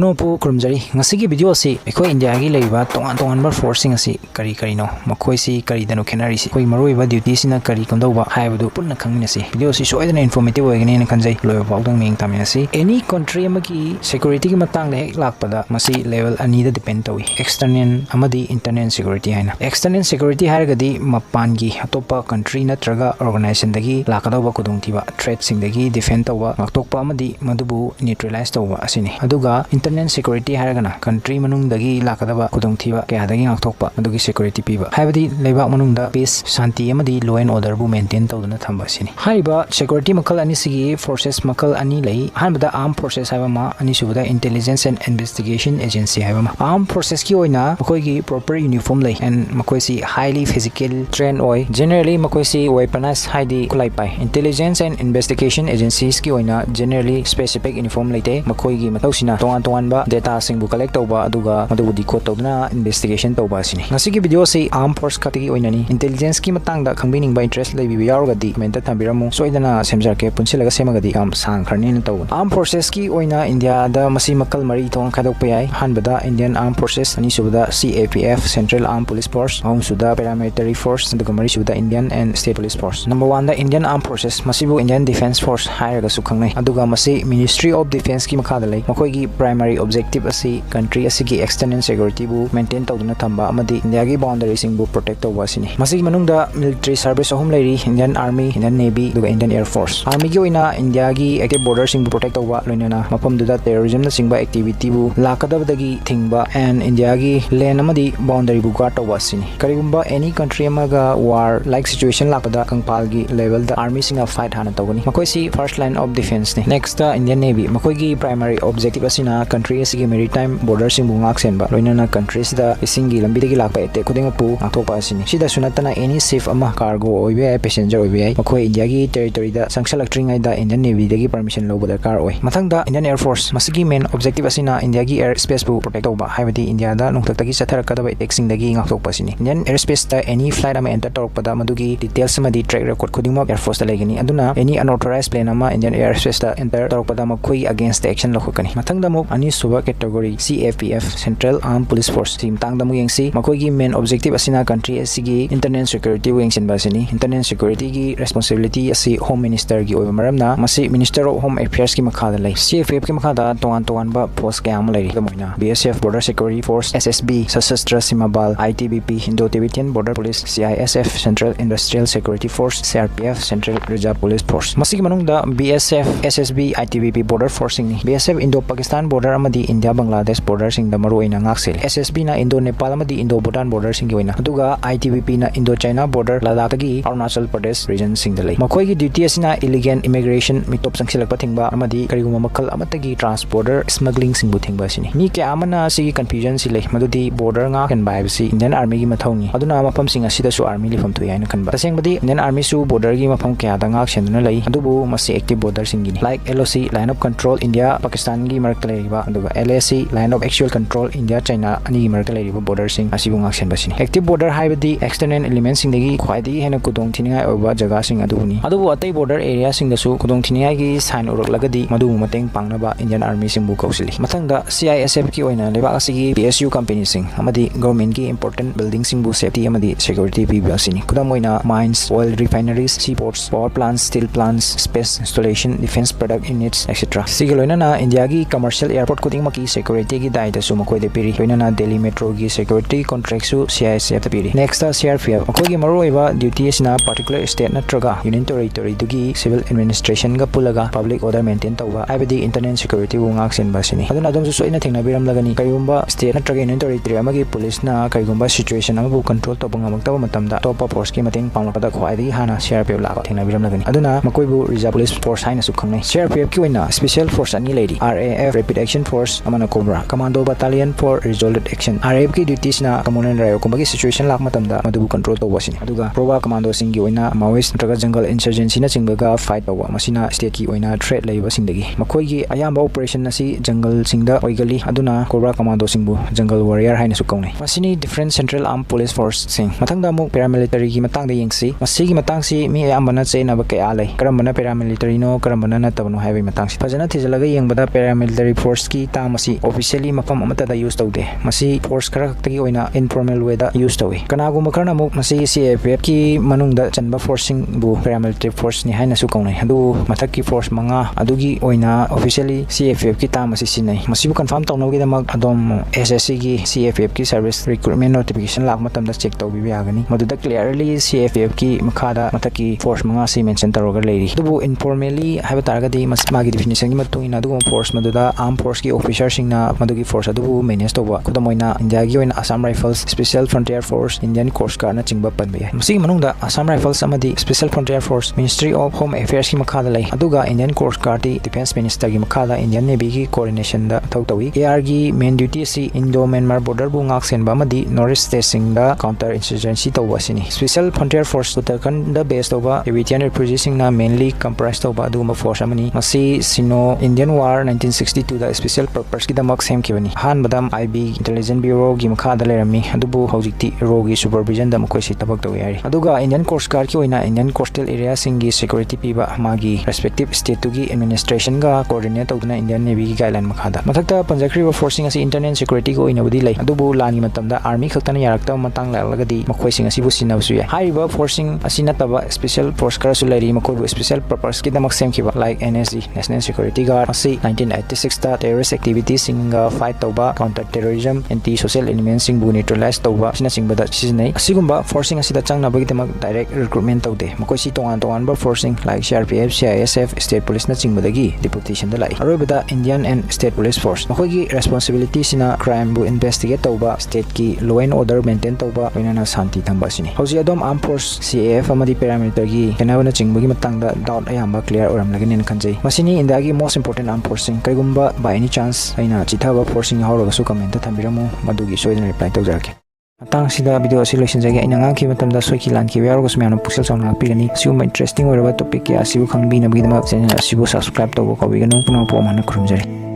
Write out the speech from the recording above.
पुनोपु कुरुमजरी ngasi video si ekoi India gi leiba tongan forcing asi kari no makoi si kari danu khenari si koi maroi ba duty sina kari kamdauba haibadu punna khangmina si video si soidana informative oigani na khanjai loiba paudang ming tamina si any country amagi security gi matang le hek lakpada masi level ani da depend tawi external amadi internal security haina external security haragadi mapan gi atopa country natraga organization dagi lakadauba kudungtiba threat sing dagi defend tawba ngaktokpa amadi madubu neutralize tawba asini aduga internal security haragana country manung dagi lakadaba kudungtiba kaya dagi ngaktokpa adugi security piba haibadi leibak manung da peace shanti amadi law and order bu maintain tawduna thamba sini haiba security makal ani sigi forces makal ani lei hanbada armed forces haiba ma ani subada intelligence and investigation agency haiba ma armed forces ki oina makoi gi proper uniform lei and makoi si highly physical trained oi generally makoi si weaponized haidi kulai pai intelligence and investigation agencies ki oina generally specific uniform leite makoi gi matausina tongan ba data sing bu collect tawba aduga madu decode tawduna investigation tawba sini ngasigi video si armed force khatigi oina ni intelligence ki matang da khangbining ba interest lei bi yaruga di comment ta thambiramu soidana semjar ke punsilaga semagadi am sang kharni na taw armed forces ki oina India da masi makal mari thong khadok pa yai hanbada Indian armed forces ani subada CAPF Central Armed Police Force hom suda Paramilitary Force aduga mari subada Indian and State Police Force number 1 da Indian Armed Forces masibu Indian Defence Force hairaga su khangnai aduga masi Ministry of Defence ki makha da lei makoi gi primary objective asi country asigi external security bu maintain tawduna thamba amadi India gi boundary sing bu protect tawba sini masi manung da military service ahum leiri Indian Army Indian Navy aduga Indian Air Force army gi oina India gi active border sing bu protect tawba loinana mapam duda terrorism na singba activity bu lakadabadagi thingba and India gi land amadi boundary bu guard tawba sini karigumba any country amaga war like situation lakada kangpal gi level the army singa fight hana tawgani makoi si first line of defense ni next the Indian Navy makoi gi primary objective asina country asigi maritime border sing bu ngak senba loinana countries da isingi lambi dagi lakpa ete kuding pu ngaktopa asini sida sunatana any safe ama cargo oibe passenger oibe makoi India gi territory da sangsalakringai da Indian Navy dagi permission lobo darkar oi mathang da Indian Air Force masigi main objective asina India gi air space bu protect oba haibadi India da nongtak dagi satharakadaba taxing dagi ngaktopa asini Indian airspace da any flight ama enter torokpada madugi details amadi track record khudingma Air Force da legani aduna any unauthorized plane ama Indian airspace da enter torokpada makoi against the action lokhokani mathang da muk ani suba category CAPF Central Armed Police Force team tang da mu yengsi makoi gi main objective asina country asigi internal security wingsin basini internal security gi responsibility asi home minister gi oiba maramna masi minister of home affairs ki makha da lai CAPF ki makha da tongan ba post kaya am lai moina BSF border security force SSB Sasastra Sima Bal ITBP Indo-Tibetan Border Police CISF Central Industrial Security Force CRPF Central Reserve Police Force masi ki manung da BSF SSB ITBP border force ni BSF Indo-Pakistan border amadi India Bangladesh border sing da maru ina ngaksel SSB na Indo-Nepal amadi Indo-Bhutan border sing gi oina aduga ITBP na Indo-China border Ladakh gi Arunachal Pradesh region sing da lai makoi gi duty asina illegal immigration mitop sangsilakpa thingba amadi kariguma makal amatagi trans border smuggling sing bu thingba sini mi kya amana sigi confusion si lai madudi border nga kan bai si Indian Army gi mathongni aduna mapam sing asida su army lifam thu yaina kanba tasengbadi Indian Army su border gi mapam kya da ngak senduna lai adubu masi active border sing gi like LOC line of control India Pakistan gi marak leriba aduga LAC line of actual control India China ani gi marak leriba border sing asibu ngak senba sini active border haibadi external elements sing dagi khwaidi hena kudong thiningai oba jaga sing adubuni adubu atai border area sing da su kudong thiningai gi sign urak lagadi madu mateng pangnaba Indian Army sing bu kausili mathangda CISF ki oina leba asigi PSU company sing amadi government ki important building sing bu safety amadi security pi basini kudam oina mines oil refineries seaports power plants steel plants space installation defense product units etc sigiloina na India gi commercial airport kuding maki security gi dai da su makoi de piri loina na Delhi metro gi security contract su CISF piri next CRPF makoi gi maru oiba duty isna particular state natraga union territory dugi civil administration ga pulaga public order maintain tawba aibadi internal security bu ngak sen basini aduna adom su soina thengna biram lagani kayumba state natraga union territory amagi police na kayumba situation amabu control to bangamakta matamda top force ki mating panglapada khwaidi hana CRPF la thengna biram lagani aduna makoi bu reserve police force haina su khangnai CRPF ki oina special force ani lady RAF rapid action force amana cobra commando battalion for resolved action RAF ki duties na communal rayo kumbagi situation lak matamda madubu control to wasini aduga proba commando singi oina maoist natraga jungle insurgency na chingbaga fight tawa masina state ki oina threat leiba singdagi makoi gi ayamba operation nasi jungle singda oigali aduna cobra commando singbu jungle warrior haina su kaunai masini different central armed police force sing mathangda mu paramilitary gi matangda yengsi masigi matangsi mi ayambana chaina ba kaya lai karambana paramilitary no karambana na tabno haibai matangsi fajana thijalaga yengbada paramilitary force force ki term asi officially mafam amata da use tawde masi force khara khakta gi oina informal way da use tawi kanaguma kharna muk masi CAPF ki manung da chanba forcing bu paramilitary force ni haina su kaunai adu mathak ki force manga adugi oina officially CAPF ki term asi sinai masi bu confirm tawno gi damak adom SSC gi CAPF ki service recruitment notification lak matam da check tawbi yagani maduda clearly CAPF ki makhada mathak ki force manga si mention taroga leiri dubu informally haiba taragadi magi definition gi matung ina dugu force maduda armed force ki officer singna madugi force adubu manage tawba kudamoina India gi oina Assam Rifles Special Frontier Force Indian Coast Guard na chingba panbe masi manungda Assam Rifles amadi Special Frontier Force Ministry of Home Affairs ki makhada lai aduga Indian Coast Guard di Defense Minister gi makhada Indian Navy gi coordination da thawtawi AR gi main duty si Indo Myanmar border bu ngak sen ba amadi North State singda counter insurgency tawba sini Special Frontier Force Uttarakhand da base tawba Tibetan refugees singna mainly comprised tawba aduma force amani masi sino Indian War 1962 da special purpose ki damak sem kibani han badam IB Intelligence Bureau gi makhada lerami adubu hojikti ro gi supervision da makoi si tabak tawi ari aduga Indian Coast Guard ki oina Indian coastal area singi security piba magi respective state to gi administration ga coordinate tawduna Indian Navy gi guideline makhada mathakta panjakri forcing asi internal security ko oina budi lai adubu lani matamda army khaktana yarakta matang lagadi makoi sing asi bu sinabusu ya haiba forcing asi nataba special force kara su lairi makoi bu special purpose ki damak sem kiba like NSG National Security Guard asi 1986 ta terrorist activities singa fight tawba counter terrorism anti social elements sing bu neutralize tawba sina singbada sisinai asigumba forcing asida changna bagi damak direct recruitment tawde makoi si tongan ba forcing like CRPF CISF state police na singbadagi deputation da lai arobada Indian and state police force makoi gi responsibility sina crime bu investigate tawba state ki law and order maintain tawba oina na santi thamba sini hoji adom armed force CAF amadi paramilitary gi kenabana chingbagi matangda doubt ayamba clear oram lagin kanjai masini India gi most important armed forcing kaigumba by any chance aina chithaba forcing hawraga su comment thambiramu madugi soidana reply tawjarake matang sida video asi loisinjage aina ngaki matamda soiki lanki yaroga sumyana puxel song ngakpirani siuma interesting oraba topic ya asibu khangbi nabgi dama channel asibu subscribe tawbo kawiganu puna po mana kurumjari